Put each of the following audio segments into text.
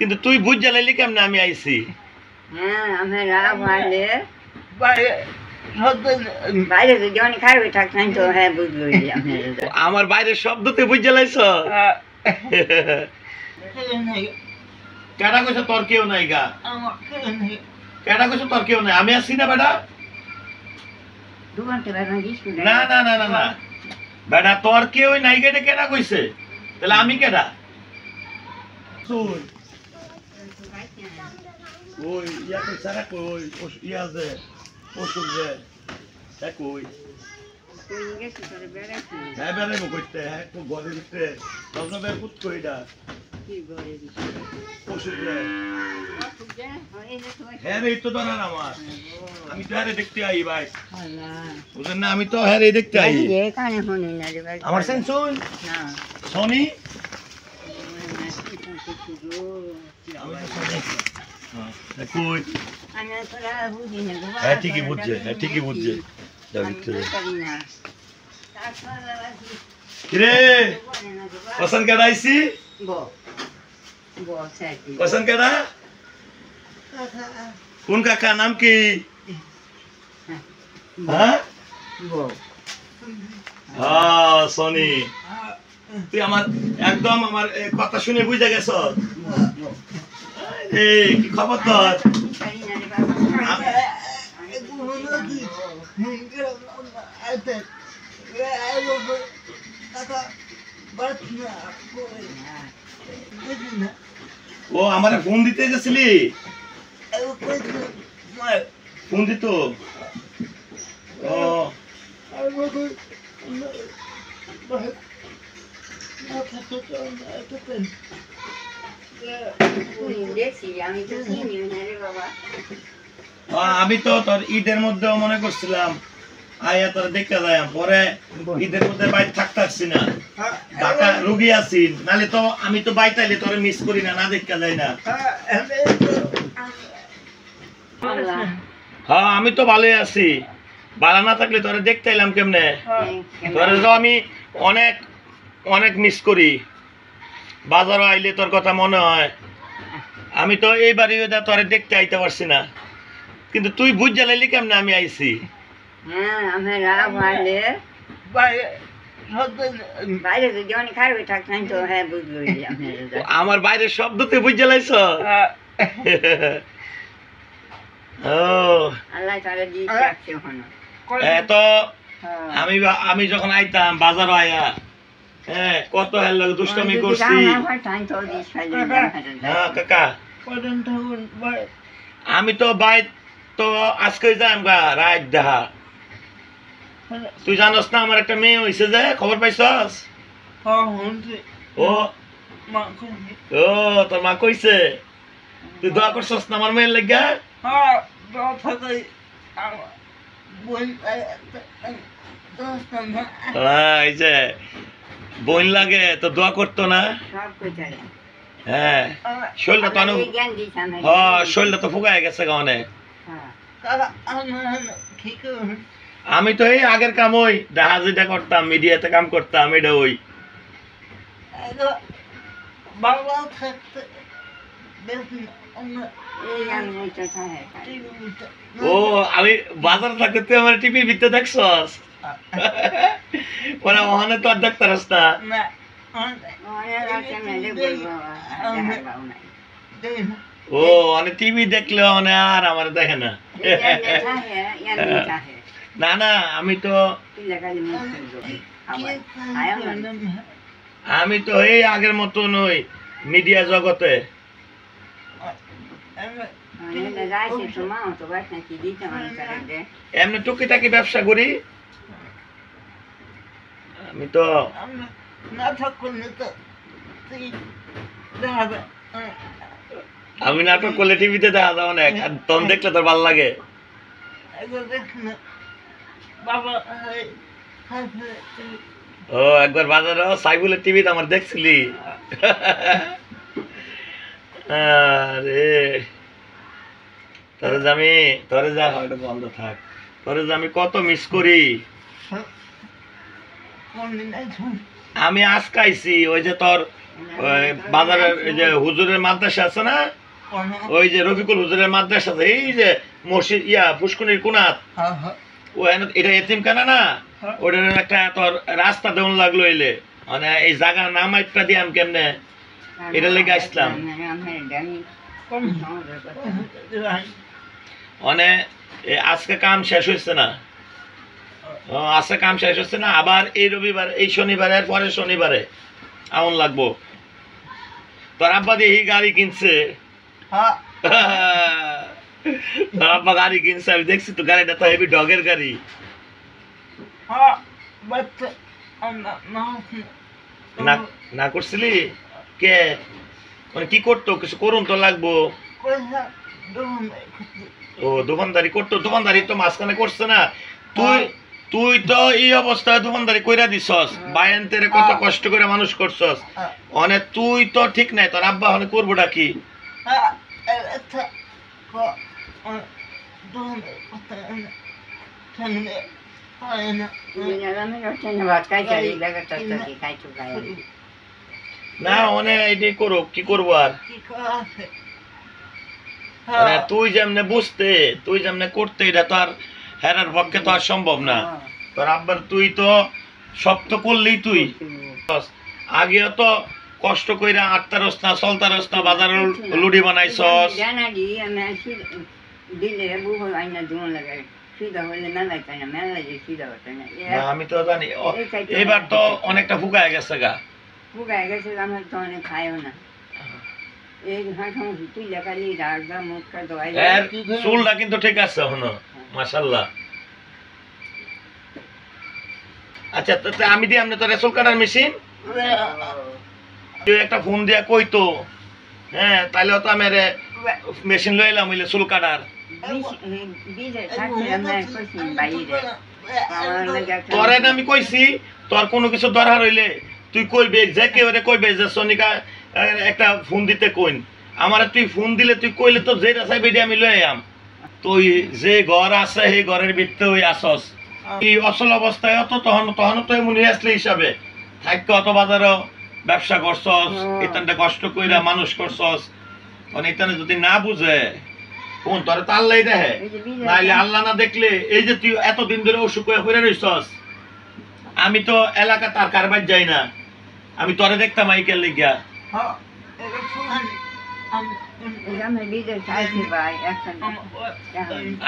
কিন্তু তুই বুঝ জ্বালাইলি কেমনে আমি আইছি? হ্যাঁ আমরা বাইরে বাইরে যদি অনেক খারাপ থাকতেন তো হ্যাঁ বুঝলো আমার বাইরের শব্দতে বুঝ জ্বালাইছ? কেডা কইছে তোর কেউ নাই গা? কেডা কইছে তোর কেউ নাই? আমি আছি না বেটা? না না না না না বেটা, তোর কেউ নাই গেটে কেডা কইছে? তাহলে আমি কেডা? ওই ইয়া কই সারা কই ইয়া যে ওষুধ যে কই হ্যাঁ বেড়াইবো কইতে হ্যাঁ তো ঘরের ভিতরে তখন বের কুত কইডা ওষুধ যে হ্যাঁ রে তো ধরা আমার আমি তো হ্যাঁ দেখতে আই ভাই বুঝেন না আমি তো হ্যাঁ দেখতে আই আমার সেন শুন সোনি কই হ্যাঁ ঠিকই বুঝছে হ্যাঁ ঠিকই বুঝছে কিরে পছন্দ কেডা আইছি পছন্দ কেডা কোন কাকা নাম কি হ্যাঁ সোনি তুই আমার একদম আমার কথা শুনে বুঝে গেছ এই কি খবর তোর ও আমার ফোন দিতে গেছিলি ফোন দিত ও আমি তো তোর ঈদের মধ্যেও মনে করছিলাম আয়া তোর দেখতে যাই পরে ঈদের মধ্যে বাইরে থাকতে পারছি না ঢাকা রুগী আছি নালে তো আমি তো বাইতাইলে তোরে মিস করি না না দেখতে যাই না হ্যাঁ আমি তো ভালোই আছি ভালো না থাকলে তোরে দেখতে এলাম কেমনে তোরে তো আমি অনেক অনেক মিস করি বাজারও আইলে তোর কথা মনে হয় আমি তো এই বাড়ি তোরে দেখতে আইতে পারছি না কিন্তু তুই বুঝ জ্বালাইলি কেমনে আমি আইছি হ্যাঁ আমরা বাইরে যদি অনেক খারাপ থাকতেন তো হ্যাঁ বুঝলো আমার বাইরের শব্দতে বুঝ জ্বালাইছ ও আল্লাহ তাআলা দিয়েছে ওখানে তো আমি যখন আইতাম বাজারও আয়া হ্যাঁ কত হেল দুষ্টমি করছি হ্যাঁ কাকা আমি তো বাইর তো আজকে যাই গা রাত দেখা তুই জানোস না আমার একটা মেয়ে হইছে যে খবর পাইছস ও ও তোর মা কইছে তুই দোয়া করছস না আমার মেয়ের লাগা এই যে বোন লাগে তো দোয়া করতো না হ্যাঁ শরীরটা তো হ্যাঁ শরীরটা তো ফুকায় গেছে গা অনেক আমি তো এই আগের কাম ওই দেখা যেটা করতাম মিডিয়াতে কাম করতাম এটা ওই ও আমি বাজার থাকতে তুই আমার টিভির ভিতরে দেখছস ওরা ওখানে তো আর দেখতে পারস না ও মানে টিভি দেখলে মানে আর আমার দেখে না না না আমি তো এই আগের মতো নই মিডিয়া জগতে এমনি টুকিটাকি ব্যবসা করি আমি তো আমি নাটক করলে টিভিতে দেখা যাও অনেক তখন দেখলে তোর ভালো লাগে ও একবার বাজারে সাইবুলের টিভিতে আমার দেখছিলি আরে তোরে যা হয় বন্ধ থাক তোরে যে আমি কত মিস করি আমি আজকাইছি ওই যে তোর ওই বাজারের এই যে হুজুরের মাদ্রাসা আছে না, ওই যে রফিকুল হুজুরের মাদ্রাসা আছে, এই যে মসজিদ পুষ্করিণীর কোনাত, ও এটা এতিমখানা না, ওটার একটা তোর রাস্তা দেওয়ান লাগলো এলে, মানে এই জায়গা নাম একটা দিয়াম কেমনে, এটা লেগে আসলাম। মানে আজকে কাম শেষ হয়েছে না, আজকে কাম শেষ হচ্ছে না, আবার এই রবিবার, এই শনিবারের পরে শনিবারে আমন লাগবো। তোর আব্বা দিয়ে এই গাড়ি কিনছে, তোর আব্বা গাড়ি কিনছে, আমি দেখছি তো গাড়িটা তো হেভি ডগের গাড়ি। না করছিলি কে, মানে কি করতো, কিছু করুন তো লাগবো। ও দোকানদারি করতো, দোকানদারি তো মাঝখানে করছে না, তুই তো এই অবস্থায় দোকানদারি কইরা দিছস, বায়ান্তের কত কষ্ট করে মানুষ করছস, অনেক তুই তো ঠিক নাই, তোর আব্বা অনেক করবোটা কি। না অনেক এটাই করো, কি করবো আর, মানে তুই যেমনে বুঝতে, তুই যেমনে করতে, এটা তো আর হেরার পক্ষে তো আর সম্ভব না। তোর আব্বার তুই তো সব তো করলেই, তুই আগেও তো কষ্ট কইরা আটতারস না চলতারস না, বাজার লুডি বানাইছস। আমি তো জানি এবার তো অনেকটা ফুকায় গেছে গা, চুলটা কিন্তু ঠিক আছে এখনো মাশাআল্লাহ। আচ্ছা আমি দিই আপনি তো চুল কাটার মেশিন, তুই একটা ফোন দিয়া কইতো, হ্যাঁ তাহলে তো আমি মেশিন লই এলাম হইলে চুল কাটার। তোরে আমি কইছি, তোর কোনো কিছু দরকার হইলে তুই কইবে, যে কেউ কইবে যে সনিকা একটা ফোন দিতে কইন আমার, তুই ফোন দিলে তুই কইলে তো যেটা চাইবে আমি লই আম। তুই যে ঘর আছে সেই ঘরের ভিতরে ওই আসস, এই অচল অবস্থায় তো তখন তো এমনি আসলে হিসাবে থাকতে, অত বাজারও ব্যবসা করছস, এখানটা কষ্ট কইরা মানুষ করছস, মানে এখানে যদি না বুঝে কোন তোরে তো আল্লাহ দেখে, নাইলে আল্লাহ না দেখলে এই যে তুই এতদিন ধরে অসুখ হয়ে পড়ে রইছস, আমি তো এলাকা তার কারবার যাই না, আমি তোরে দেখতাম আইকেল লিগা।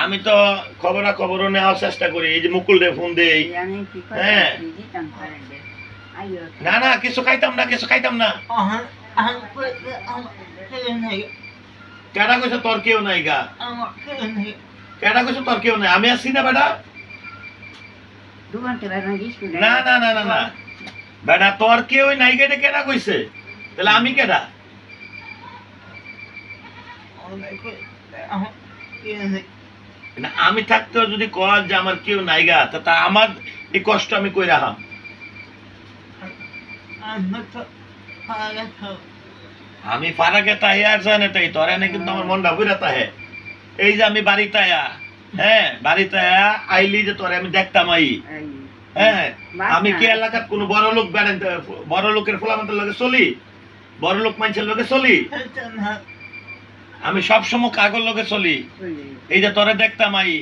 আমি তো খবরও নেওয়ার চেষ্টা করি, এই যে মুকুল রে ফোন দেই, হ্যাঁ না না কিছু খাইতাম না, কিছু খাইতাম না। কেডা কইছে তোর কেউ নাই গা, কেডা কইছে তোর কেউ নাই, আমি আছি না বেটা। না না না না না বেটা তোর কেউ নাই গেটে, কেডা কইছে, তাহলে আমি কেডা? আমি থাকতেও যদি কর যে আমার কেউ নাই গা, তা আমার এই কষ্ট আমি কই রাখাম। আমি ফারাকে তাই আর জানে তাই তোর এনে কিন্তু আমার মনটা বুঝা তাহে, এই যে আমি বাড়িতে আয়া, হ্যাঁ বাড়িতে আয়া আইলি যে তোরে আমি দেখতাম আই, হ্যাঁ আমি কি এলাকার কোন বড় লোক বেড়ান, বড় লোকের ফোলামান্তের লগে চলি, বড় লোক মানুষের লগে চলি, আমি সবসময় কাগজ লগে চলি, এই যে তোরে দেখতাম আই,